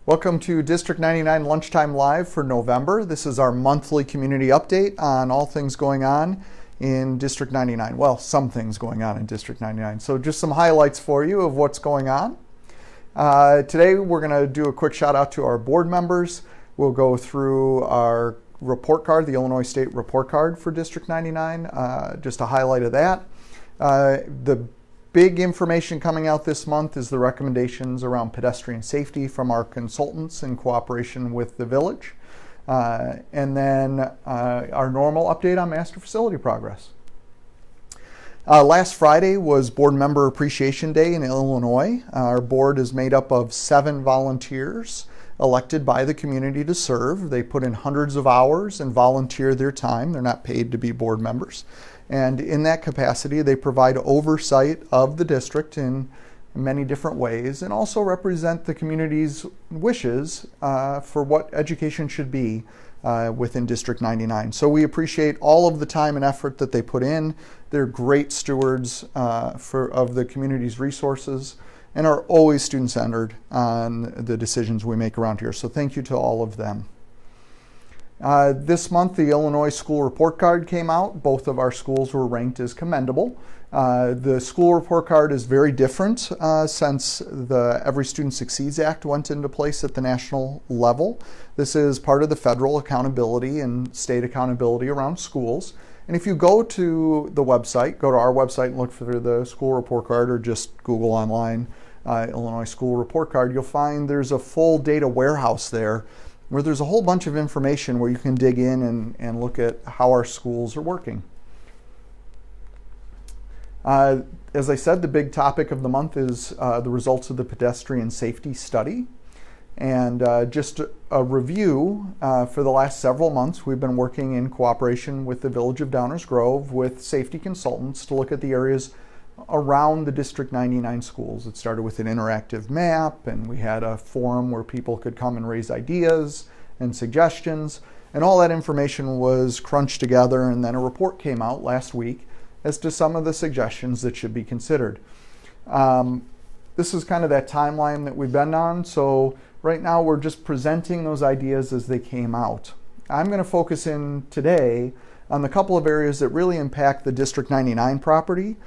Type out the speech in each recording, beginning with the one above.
Welcome to District 99 Lunchtime Live for November. This is our monthly community update on all things going on in District 99. Well, some things going on in District 99. So just some highlights for you of what's going on. Today we're going to do a quick shout out to our board members. We'll go through our report card, the Illinois State report card for District 99, just a highlight of that. The big information coming out this month is the recommendations around pedestrian safety from our consultants in cooperation with the village. And then our normal update on master facility progress. Last Friday was Board Member Appreciation Day in Illinois. Our board is made up of 7 volunteers elected by the community to serve. They put in hundreds of hours and volunteer their time. They're not paid to be board members. And in that capacity, they provide oversight of the district in many different ways and also represent the community's wishes for what education should be within District 99. So we appreciate all of the time and effort that they put in. They're great stewards of the community's resources and are always student-centered on the decisions we make around here. So thank you to all of them. This month, the Illinois School Report Card came out. Both of our schools were ranked as commendable. The school report card is very different since the Every Student Succeeds Act went into place at the national level. This is part of the federal accountability and state accountability around schools. And if you go to the website, go to our website and look for the school report card, or just Google online Illinois School Report Card, you'll find there's a full data warehouse there where there's a whole bunch of information where you can dig in and look at how our schools are working. As I said, the big topic of the month is the results of the pedestrian safety study. And just a review, for the last several months, we've been working in cooperation with the Village of Downers Grove with safety consultants to look at the areas around the District 99 schools. It started with an interactive map, and we had a forum where people could come and raise ideas and suggestions, and all that information was crunched together, and then a report came out last week as to some of the suggestions that should be considered. This is kind of that timeline that we've been on, so right now we're just presenting those ideas as they came out. I'm going to focus in today on the couple of areas that really impact the District 99 property.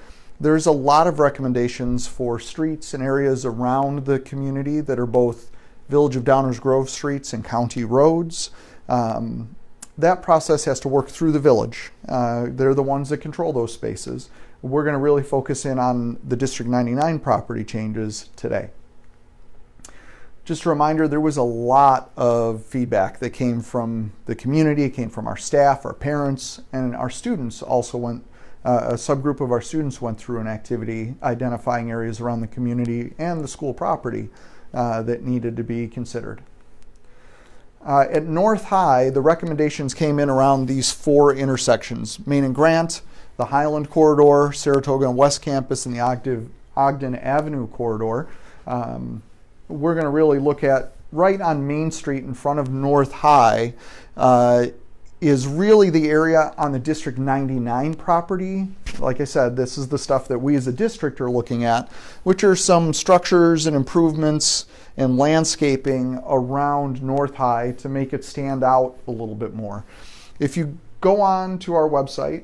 There's a lot of recommendations for streets and areas around the community that are both Village of Downers Grove streets and county roads. That process has to work through the village. They're the ones that control those spaces. We're going to really focus in on the District 99 property changes today. Just a reminder, there was a lot of feedback that came from the community. It came from our staff, our parents, and our students also went. A subgroup of our students went through an activity identifying areas around the community and the school property that needed to be considered. At North High, the recommendations came in around these 4 intersections: Main and Grant, the Highland Corridor, Saratoga and West Campus, and the Ogden Avenue Corridor. We're going to really look at right on Main Street in front of North High is really the area on the District 99 property. Like I said, this is the stuff that we as a district are looking at, which are some structures and improvements and landscaping around North High to make it stand out a little bit more. If you go on to our website,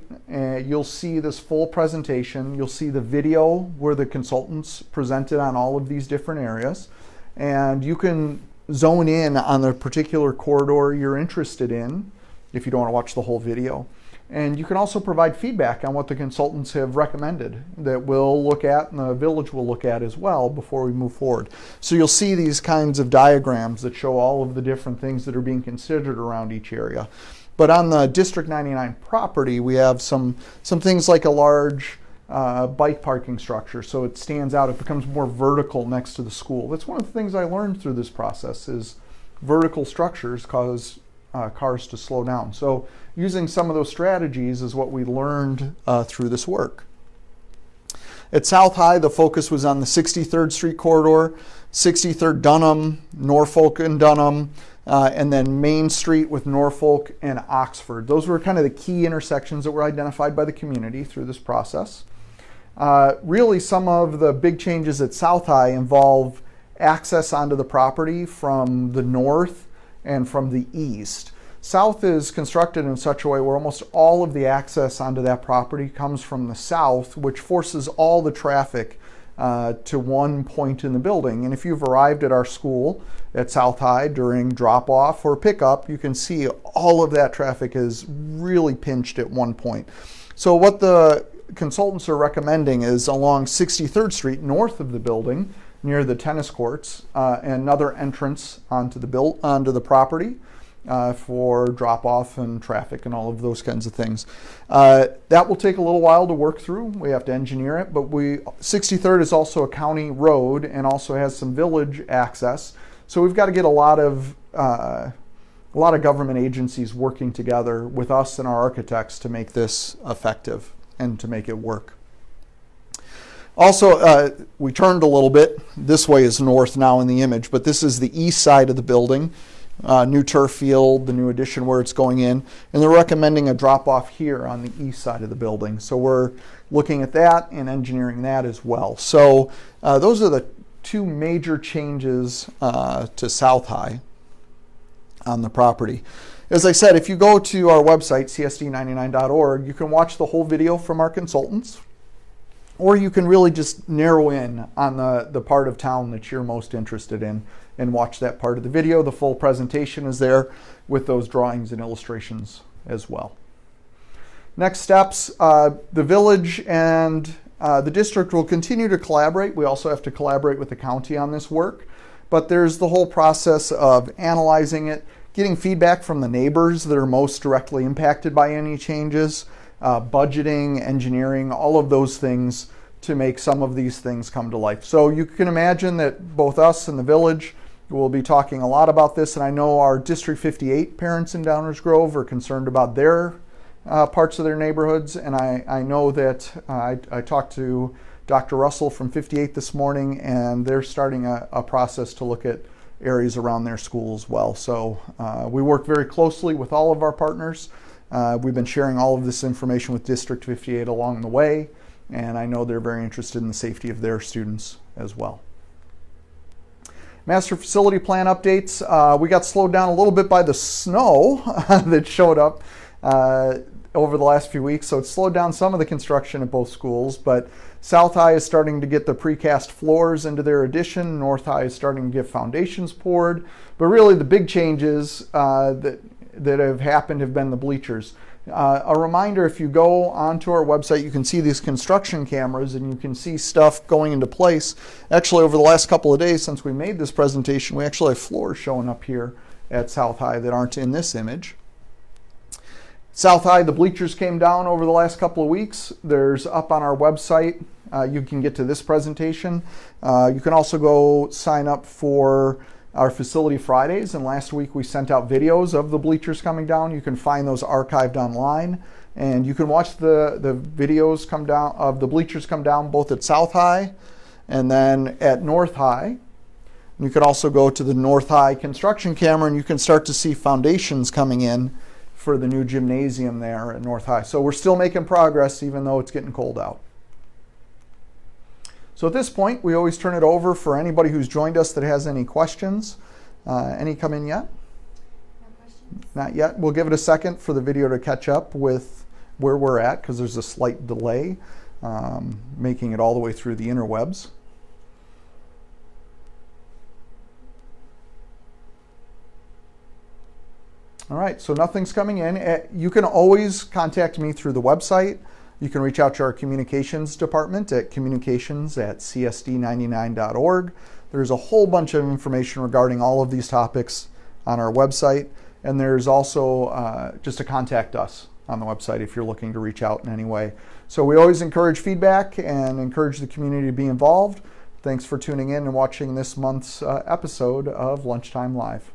you'll see this full presentation. You'll see the video where the consultants presented on all of these different areas, and you can zone in on the particular corridor you're interested in if you don't want to watch the whole video. And you can also provide feedback on what the consultants have recommended that we'll look at and the village will look at as well before we move forward. So you'll see these kinds of diagrams that show all of the different things that are being considered around each area. But on the District 99 property, we have some things like a large bike parking structure, so it stands out, it becomes more vertical next to the school. That's one of the things I learned through this process is vertical structures cause cars to slow down. So using some of those strategies is what we learned through this work. At South High, the focus was on the 63rd Street corridor, 63rd Dunham, Norfolk and Dunham, and then Main Street with Norfolk and Oxford. Those were kind of the key intersections that were identified by the community through this process. Really, some of the big changes at South High involve access onto the property from the north and from the east. South is constructed in such a way where almost all of the access onto that property comes from the south, which forces all the traffic to one point in the building. And if you've arrived at our school at South High during drop-off or pickup, you can see all of that traffic is really pinched at one point. So what the consultants are recommending is along 63rd Street, north of the building, near the tennis courts, another entrance onto the property for drop-off and traffic and all of those kinds of things. That will take a little while to work through. We have to engineer it, but 63rd is also a county road and also has some village access. So we've got to get a lot of government agencies working together with us and our architects to make this effective and to make it work. Also, we turned a little bit. This way is north now in the image, but this is the east side of the building. New turf field, the new addition where it's going in, and they're recommending a drop-off here on the east side of the building. So we're looking at that and engineering that as well. So those are the two major changes to South High on the property. As I said, if you go to our website, csd99.org, you can watch the whole video from our consultants, or you can really just narrow in on the part of town that you're most interested in and watch that part of the video. The full presentation is there with those drawings and illustrations as well. Next steps, the village and the district will continue to collaborate. We also have to collaborate with the county on this work, but there's the whole process of analyzing it, getting feedback from the neighbors that are most directly impacted by any changes, budgeting, engineering, all of those things to make some of these things come to life. So you can imagine that both us and the village will be talking a lot about this, and I know our District 58 parents in Downers Grove are concerned about their parts of their neighborhoods, and I know that I talked to Dr. Russell from 58 this morning, and they're starting a process to look at areas around their school as well. So we work very closely with all of our partners. We've been sharing all of this information with District 58 along the way, and I know they're very interested in the safety of their students as well. Master facility plan updates. We got slowed down a little bit by the snow that showed up over the last few weeks, so it slowed down some of the construction at both schools, but South High is starting to get the precast floors into their addition. North High is starting to get foundations poured, but really the big changes that have happened have been the bleachers. A reminder, if you go onto our website, you can see these construction cameras and you can see stuff going into place. Actually, over the last couple of days since we made this presentation, we actually have floors showing up here at South High that aren't in this image. South High, the bleachers came down over the last couple of weeks. There's up on our website. You can get to this presentation. You can also go sign up for our Facility Fridays, and last week we sent out videos of the bleachers coming down. You can find those archived online, and you can watch the videos come down of the bleachers come down both at South High and then at North High. You can also go to the North High construction camera and you can start to see foundations coming in for the new gymnasium there at North High. So we're still making progress even though it's getting cold out. So at this point, we always turn it over for anybody who's joined us that has any questions. Any come in yet? No questions. Not yet. We'll give it a second for the video to catch up with where we're at because there's a slight delay making it all the way through the interwebs. All right, so nothing's coming in. You can always contact me through the website. You can reach out to our communications department at communications@csd99.org. There's a whole bunch of information regarding all of these topics on our website. And there's also just to contact us on the website if you're looking to reach out in any way. So we always encourage feedback and encourage the community to be involved. Thanks for tuning in and watching this month's episode of Lunchtime Live.